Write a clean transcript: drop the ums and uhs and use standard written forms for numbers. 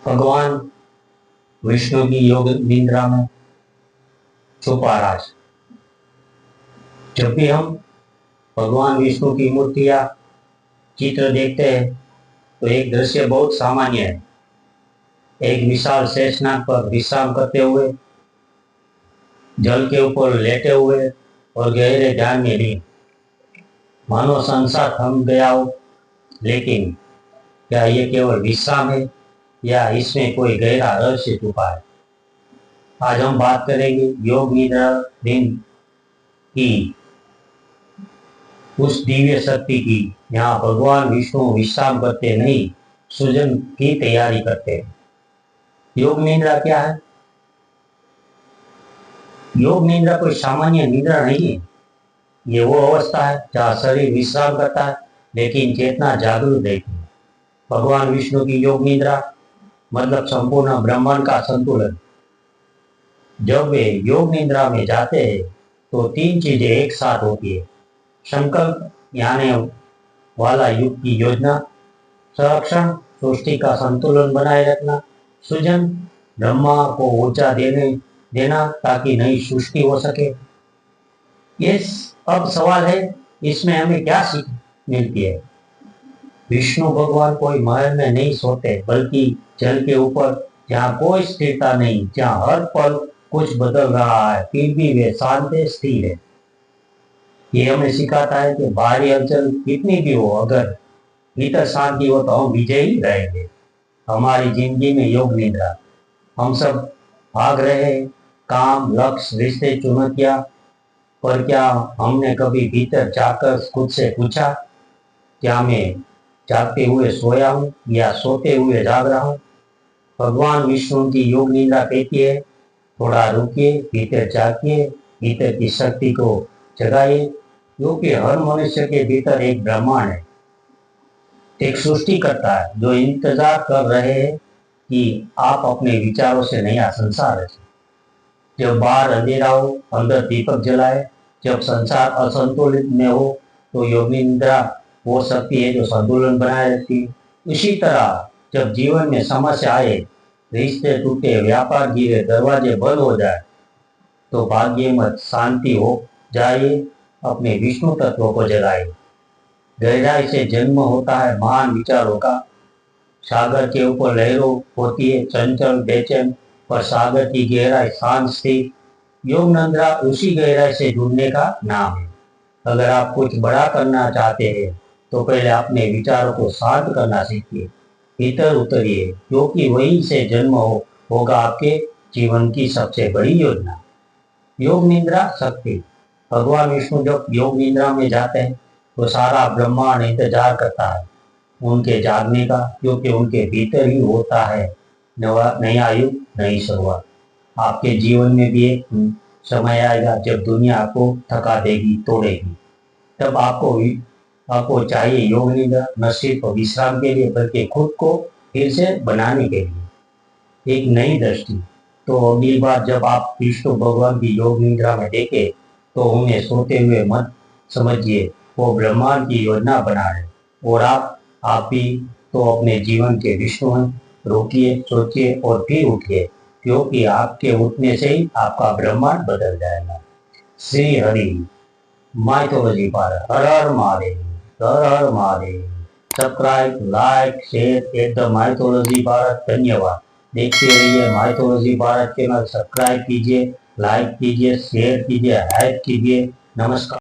भगवान विष्णु की योग निद्रा में छुपा राज। जब भी हम भगवान विष्णु की मूर्तियां चित्र देखते हैं तो एक दृश्य बहुत सामान्य है। एक विशाल शेषनाग पर विश्राम करते हुए, जल के ऊपर लेटे हुए और गहरे ध्यान में लीन, मानो संसार थम गया हो। लेकिन क्या ये केवल विश्राम है या इसमें कोई गहरा रहस्य छुपा है? आज हम बात करेंगे योग निद्रा दिन की उस दिव्य शक्ति की, यहाँ भगवान विष्णु विश्राम करते नहीं, सृजन की तैयारी करते हैं। योग निद्रा क्या है? योग निद्रा कोई सामान्य निद्रा नहीं है। ये वो अवस्था है जहाँ शरीर विश्राम करता है लेकिन चेतना जागरूक रहती है। भगवान विष्णु की योग निद्रा मतलब संपूर्ण ब्रह्मांड का संतुलन। जब वे योग निद्रा में जाते हैं तो तीन चीजें एक साथ होती है: संकल्प यानी वाला युग की योजना, संरक्षण सृष्टि का संतुलन बनाए रखना, सृजन ब्रह्मा को ऊर्जा देना ताकि नई सृष्टि हो सके। ये अब सवाल है, इसमें हमें क्या सीख मिलती है? विष्णु भगवान कोई महल में नहीं सोते, बल्कि जल के ऊपर, जहाँ कोई स्थिरता नहीं, जहाँ हर पल कुछ बदल रहा है, फिर भी वे शांत स्थिर है। ये हमें सिखाता है कि बाहरी हलचल कितनी भी हो, अगर भीतर शांति हो तो हम विजयी रहेंगे। हमारी जिंदगी में योग निद्रा, हम सब भाग रहे हैं, काम, लक्ष्य, रिश्ते, चुनौतियां, पर क्या हमने कभी भीतर जाकर खुद से पूछा, क्या मैं जागते हुए सोया हूँ या सोते हुए जाग रहा हूँ? भगवान विष्णु की योग निद्रा कहती है, थोड़ा रुकिए, भीतर जागिए, भीतर की शक्ति को जगाइए, क्योंकि हर मनुष्य के भीतर एक ब्रह्मांड है, एक सृष्टि करता है जो इंतजार कर रहे हैं कि आप अपने विचारों से नया संसार रचें। जब बाहर अंधेरा हो, अंदर दीपक जलाए। जब संसार असंतुलित में हो तो योग निद्रा वो शक्ति है जो संतुलन बनाए रखती है। इसी तरह जब जीवन में समस्या आए, रिश्ते टूटे, व्यापार गिरे, दरवाजे बंद हो जाए, तो भाग्य मत, शांति हो जाइए, अपने विष्णु तत्व को जगाइए। गहराई से जन्म होता है महान विचारों का। सागर के ऊपर लहरों होती है, चंचल, बेचैन, पर सागर की गहराई शांत स्थिर। योग निद्रा उसी गहराई से जुड़ने का नाम है। अगर आप कुछ बड़ा करना चाहते हैं तो पहले अपने विचारों को शांत करना सीखिए, भीतर उतरिए, क्योंकि वहीं से जन्म होगा आपके जीवन की सबसे बड़ी योजना। योग निद्रा शक्ति। भगवान विष्णु जब योग निद्रा में जाते हैं तो सारा ब्रह्मांड इंतजार करता है उनके जागने का, क्योंकि उनके भीतर ही होता है नया युग, नई शुरुआत। आपके जीवन में भी एक समय आएगा जब दुनिया आपको थका देगी, तोड़ेगी। तब आपको चाहिए योग निद्रा, न सिर्फ विश्राम के लिए बल्कि खुद को फिर से बनाने के लिए, एक नई दृष्टि। तो अगली बार जब आप विष्णु भगवान की योग निद्रा में देखें तो उन्हें सोते हुए मत समझिए, वो ब्रह्मांड की योजना बना रहे और आप भी तो अपने जीवन के विष्णु हैं। रोकिए, सोचिए और फिर उठिए, क्योंकि आपके उठने से ही आपका ब्रह्मांड बदल जाएगा। श्री हरि माइथोलॉजी पर हर हर महादेव, हर हर Mahadev. Subscribe, like, share at the mythology Bharat. धन्यवाद। देखते रहिए माइथोलॉजी भारत चैनल। सब्सक्राइब कीजिए, लाइक कीजिए, शेयर कीजिए, हाइप कीजिए। नमस्कार।